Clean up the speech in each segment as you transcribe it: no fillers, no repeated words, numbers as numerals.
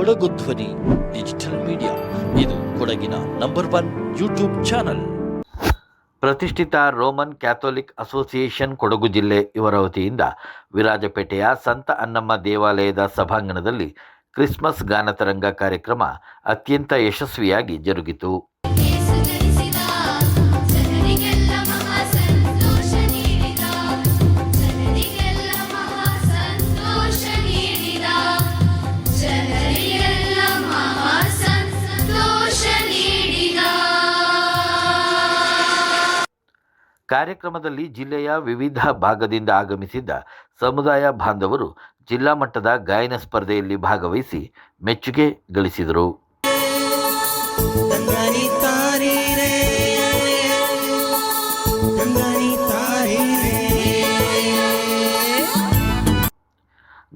ಕೊಡಗು ಧ್ವನಿ digital media, ಇದು ಕೊಡಗಿನ ನಂಬರ್ 1 ಯೂಟ್ಯೂಬ್ ಚಾನಲ್. ಪ್ರತಿಷ್ಠಿತ ರೋಮನ್ ಕ್ಯಾಥೋಲಿಕ್ ಅಸೋಸಿಯೇಷನ್ ಕೊಡಗು ಜಿಲ್ಲೆ ಇವರ ವತಿಯಿಂದ ವಿರಾಜಪೇಟೆಯ ಸಂತ ಅನ್ನಮ್ಮ ದೇವಾಲಯದ ಸಭಾಂಗಣದಲ್ಲಿ ಕ್ರಿಸ್ಮಸ್ ಗಾನತರಂಗ ಕಾರ್ಯಕ್ರಮ ಅತ್ಯಂತ ಯಶಸ್ವಿಯಾಗಿ ಜರುಗಿತು. ಕಾರ್ಯಕ್ರಮದಲ್ಲಿ ಜಿಲ್ಲೆಯ ವಿವಿಧ ಭಾಗದಿಂದ ಆಗಮಿಸಿದ್ದ ಸಮುದಾಯ ಬಾಂಧವರು ಜಿಲ್ಲಾ ಮಟ್ಟದ ಗಾಯನ ಸ್ಪರ್ಧೆಯಲ್ಲಿ ಭಾಗವಹಿಸಿ ಮೆಚ್ಚುಗೆ ಗಳಿಸಿದರು.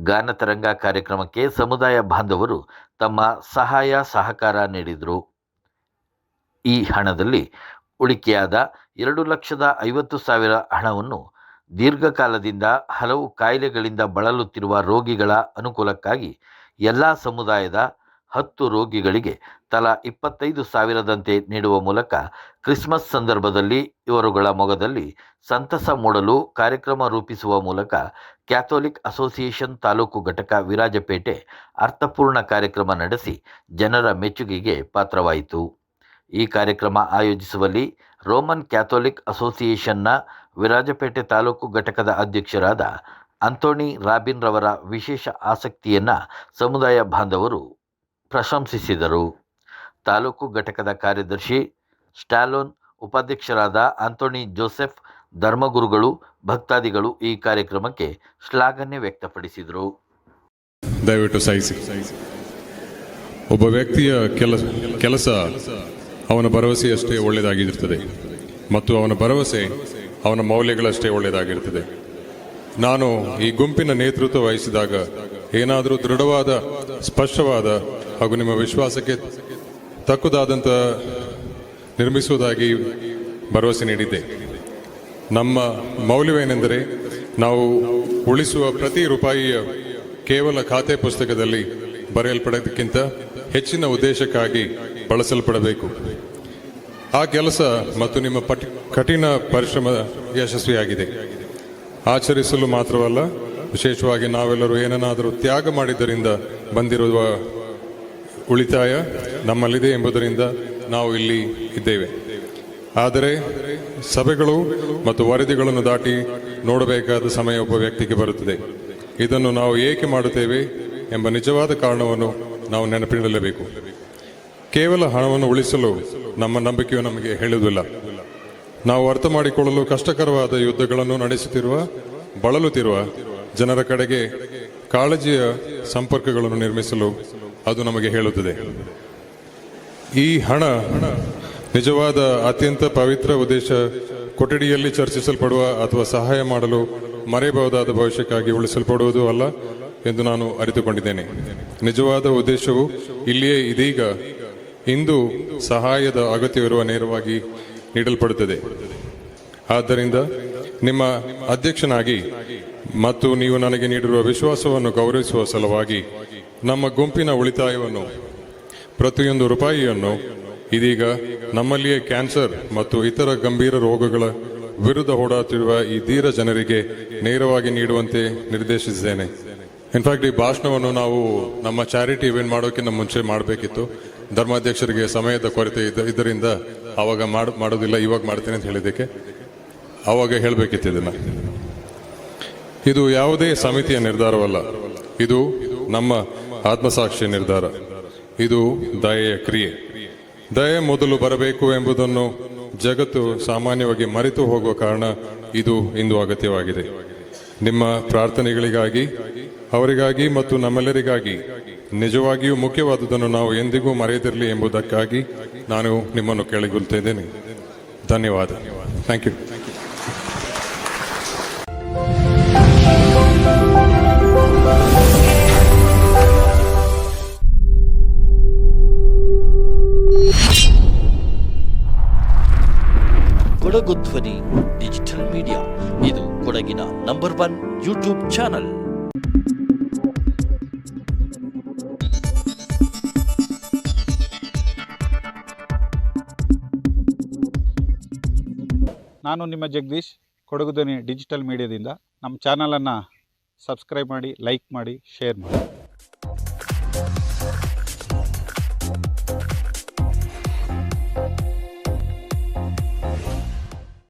ಗಾನತರಂಗ ಕಾರ್ಯಕ್ರಮಕ್ಕೆ ಸಮುದಾಯ ಬಾಂಧವರು ತಮ್ಮ ಸಹಾಯ ಸಹಕಾರ ನೀಡಿದರು. ಈ ಹಣದಲ್ಲಿ ಉಳಿಕೆಯಾದ 2,50,000 ಹಣವನ್ನು ದೀರ್ಘಕಾಲದಿಂದ ಹಲವು ಕಾಯಿಲೆಗಳಿಂದ ಬಳಲುತ್ತಿರುವ ರೋಗಿಗಳ ಅನುಕೂಲಕ್ಕಾಗಿ ಎಲ್ಲ ಸಮುದಾಯದ 10 ರೋಗಿಗಳಿಗೆ ತಲಾ 25,000ದಂತೆ ನೀಡುವ ಮೂಲಕ ಕ್ರಿಸ್ಮಸ್ ಸಂದರ್ಭದಲ್ಲಿ ಇವರುಗಳ ಮೊಗದಲ್ಲಿ ಸಂತಸ ಮೂಡಲು ಕಾರ್ಯಕ್ರಮ ರೂಪಿಸುವ ಮೂಲಕ ಕ್ಯಾಥೋಲಿಕ್ ಅಸೋಸಿಯೇಷನ್ ತಾಲೂಕು ಘಟಕ ವಿರಾಜಪೇಟೆ ಅರ್ಥಪೂರ್ಣ ಕಾರ್ಯಕ್ರಮ ನಡೆಸಿ ಜನರ ಮೆಚ್ಚುಗೆಗೆ ಪಾತ್ರವಾಯಿತು. ಈ ಕಾರ್ಯಕ್ರಮ ಆಯೋಜಿಸುವಲ್ಲಿ ರೋಮನ್ ಕ್ಯಾಥೋಲಿಕ್ ಅಸೋಸಿಯೇಷನ್ನ ವಿರಾಜಪೇಟೆ ತಾಲೂಕು ಘಟಕದ ಅಧ್ಯಕ್ಷರಾದ ಆಂಥೋನಿ ರಾಬಿನ್ ರವರ ವಿಶೇಷ ಆಸಕ್ತಿಯನ್ನು ಸಮುದಾಯ ಬಾಂಧವರು ಪ್ರಶಂಸಿಸಿದರು. ತಾಲೂಕು ಘಟಕದ ಕಾರ್ಯದರ್ಶಿ ಸ್ಟಾಲೋನ್, ಉಪಾಧ್ಯಕ್ಷರಾದ ಆಂಥೋನಿ ಜೋಸೆಫ್, ಧರ್ಮಗುರುಗಳು, ಭಕ್ತಾದಿಗಳು ಈ ಕಾರ್ಯಕ್ರಮಕ್ಕೆ ಶ್ಲಾಘನೆ ವ್ಯಕ್ತಪಡಿಸಿದರು. ದಯವಿಟ್ಟು ಸಹಿಸಿ. ಒಬ್ಬ ವ್ಯಕ್ತಿಯ ಕೆಲಸ ಅವನ ಭರವಸೆಯಷ್ಟೇ ಒಳ್ಳೆಯದಾಗಿರುತ್ತದೆ ಮತ್ತು ಅವನ ಭರವಸೆ ಅವನ ಮೌಲ್ಯಗಳಷ್ಟೇ ಒಳ್ಳೆಯದಾಗಿರುತ್ತದೆ. ನಾನು ಈ ಗುಂಪಿನ ನೇತೃತ್ವ ವಹಿಸಿದಾಗ ಏನಾದರೂ ದೃಢವಾದ, ಸ್ಪಷ್ಟವಾದ ಹಾಗೂ ನಿಮ್ಮ ವಿಶ್ವಾಸಕ್ಕೆ ತಕ್ಕುದಾದಂಥ ನಿರ್ಮಿಸುವುದಾಗಿ ಭರವಸೆ ನೀಡಿದ್ದೆ. ನಮ್ಮ ಮೌಲ್ಯವೇನೆಂದರೆ ನಾವು ಉಳಿಸುವ ಪ್ರತಿ ರೂಪಾಯಿಯ ಕೇವಲ ಖಾತೆ ಪುಸ್ತಕದಲ್ಲಿ ಬರೆಯಲ್ಪಡೋದಕ್ಕಿಂತ ಹೆಚ್ಚಿನ ಉದ್ದೇಶಕ್ಕಾಗಿ ಬಳಸಲ್ಪಡಬೇಕು. ಆ ಕೆಲಸ ಮತ್ತು ನಿಮ್ಮ ಕಠಿಣ ಪರಿಶ್ರಮ ಯಶಸ್ವಿಯಾಗಿದೆ. ಆಚರಿಸಲು ಮಾತ್ರವಲ್ಲ, ವಿಶೇಷವಾಗಿ ನಾವೆಲ್ಲರೂ ಏನನ್ನಾದರೂ ತ್ಯಾಗ ಮಾಡಿದ್ದರಿಂದ ಬಂದಿರುವ ಉಳಿತಾಯ ನಮ್ಮಲ್ಲಿದೆ ಎಂಬುದರಿಂದ ನಾವು ಇಲ್ಲಿ ಇದ್ದೇವೆ. ಆದರೆ ಸಭೆಗಳು ಮತ್ತು ವರದಿಗಳನ್ನು ದಾಟಿ ನೋಡಬೇಕಾದ ಸಮಯ ಒಬ್ಬ ವ್ಯಕ್ತಿಗೆ ಬರುತ್ತದೆ. ಇದನ್ನು ನಾವು ಏಕೆ ಮಾಡುತ್ತೇವೆ ಎಂಬ ನಿಜವಾದ ಕಾರಣವನ್ನು ನಾವು ನೆನಪಿಡಲೇಬೇಕು. ಕೇವಲ ಹಣವನ್ನು ಉಳಿಸಲು ನಮ್ಮ ನಂಬಿಕೆಯು ನಮಗೆ ಹೇಳುವುದಿಲ್ಲ. ನಾವು ಅರ್ಥ ಮಾಡಿಕೊಳ್ಳಲು ಕಷ್ಟಕರವಾದ ಯುದ್ಧಗಳನ್ನು ನಡೆಸುತ್ತಿರುವ, ಬಳಲುತ್ತಿರುವ ಜನರ ಕಡೆಗೆ ಕಾಳಜಿಯ ಸಂಪರ್ಕಗಳನ್ನು ನಿರ್ಮಿಸಲು ಅದು ನಮಗೆ ಹೇಳುತ್ತದೆ. ಈ ಹಣ ನಿಜವಾದ ಅತ್ಯಂತ ಪವಿತ್ರ ಉದ್ದೇಶ ಕೊಠಡಿಯಲ್ಲಿ ಚರ್ಚಿಸಲ್ಪಡುವ ಅಥವಾ ಸಹಾಯ ಮಾಡಲು ಮರೆಯಬಹುದಾದ ಭವಿಷ್ಯಕ್ಕಾಗಿ ಉಳಿಸಲ್ಪಡುವುದು ಅಲ್ಲ ಎಂದು ನಾನು ಅರಿತುಕೊಂಡಿದ್ದೇನೆ. ನಿಜವಾದ ಉದ್ದೇಶವು ಇಲ್ಲಿಯೇ ಇದೀಗ ಇಂದು ಸಹಾಯದ ಅಗತ್ಯವಿರುವ ನೇರವಾಗಿ ನೀಡಲ್ಪಡುತ್ತದೆ. ಆದ್ದರಿಂದ ನಿಮ್ಮ ಅಧ್ಯಕ್ಷನಾಗಿ ಮತ್ತು ನೀವು ನನಗೆ ನೀಡಿರುವ ವಿಶ್ವಾಸವನ್ನು ಗೌರವಿಸುವ ಸಲುವಾಗಿ ನಮ್ಮ ಗುಂಪಿನ ಉಳಿತಾಯವನ್ನು, ಪ್ರತಿಯೊಂದು ರೂಪಾಯಿಯನ್ನು ಇದೀಗ ನಮ್ಮಲ್ಲಿಯೇ ಕ್ಯಾನ್ಸರ್ ಮತ್ತು ಇತರ ಗಂಭೀರ ರೋಗಗಳ ವಿರುದ್ಧ ಹೋರಾಡುತ್ತಿರುವ ಈ ಧೀರ ಜನರಿಗೆ ನೇರವಾಗಿ ನೀಡುವಂತೆ ನಿರ್ದೇಶಿಸಿದ್ದೇನೆ. ಇನ್ಫ್ಯಾಕ್ಟ್ ಈ ಭಾಷಣವನ್ನು ನಾವು ನಮ್ಮ ಚಾರಿಟಿ ಇವೆಂಟ್ ಮಾಡೋಕ್ಕಿಂತ ಮುಂಚೆ ಮಾಡಬೇಕಿತ್ತು. ಧರ್ಮಾಧ್ಯಕ್ಷರಿಗೆ ಸಮಯದ ಕೊರತೆ ಇದರಿಂದ ಆವಾಗ ಮಾಡೋದಿಲ್ಲ, ಇವಾಗ ಮಾಡ್ತೇನೆ ಅಂತ ಹೇಳಿದ್ದಕ್ಕೆ ಆವಾಗ ಹೇಳಬೇಕಿತ್ತು. ಇದು ಯಾವುದೇ ಸಮಿತಿಯ ನಿರ್ಧಾರವಲ್ಲ, ಇದು ನಮ್ಮ ಆತ್ಮಸಾಕ್ಷಿಯ ನಿರ್ಧಾರ. ಇದು ದಯೆಯ ಕ್ರಿಯೆ. ದಯೆ ಮೊದಲು ಬರಬೇಕು ಎಂಬುದನ್ನು ಜಗತ್ತು ಸಾಮಾನ್ಯವಾಗಿ ಮರೆತು ಹೋಗುವ ಕಾರಣ ಇದು ಇಂದು ಅಗತ್ಯವಾಗಿದೆ. ನಿಮ್ಮ ಪ್ರಾರ್ಥನೆಗಳಿಗಾಗಿ, ಅವರಿಗಾಗಿ ಮತ್ತು ನಮ್ಮೆಲ್ಲರಿಗಾಗಿ ನಿಜವಾಗಿಯೂ ಮುಖ್ಯವಾದುದನ್ನು ನಾವು ಎಂದಿಗೂ ಮರೆಯದಿರಲಿ ಎಂಬುದಕ್ಕಾಗಿ ನಾನು ನಿಮ್ಮನ್ನು ಕೇಳಿಕೊಳ್ಳುತ್ತಿದ್ದೇನೆ. ಧನ್ಯವಾದ. Thank you. ಕೊಡಗು ಧ್ವನಿ ಡಿಜಿಟಲ್ ಮೀಡಿಯಾ, ಇದು ಕೊಡಗಿನ ನಂಬರ್ 1 ಯೂಟ್ಯೂಬ್ ಚಾನಲ್. ನಾನು ನಿಮ್ಮ ಜಗದೀಶ್, ಕೊಡಗು ಧ್ವನಿ ಡಿಜಿಟಲ್ ಮೀಡಿಯಾದಿಂದ. ನಮ್ಮ ಚಾನಲನ್ನು ಸಬ್ಸ್ಕ್ರೈಬ್ ಮಾಡಿ, ಲೈಕ್ ಮಾಡಿ, ಶೇರ್ ಮಾಡಿ.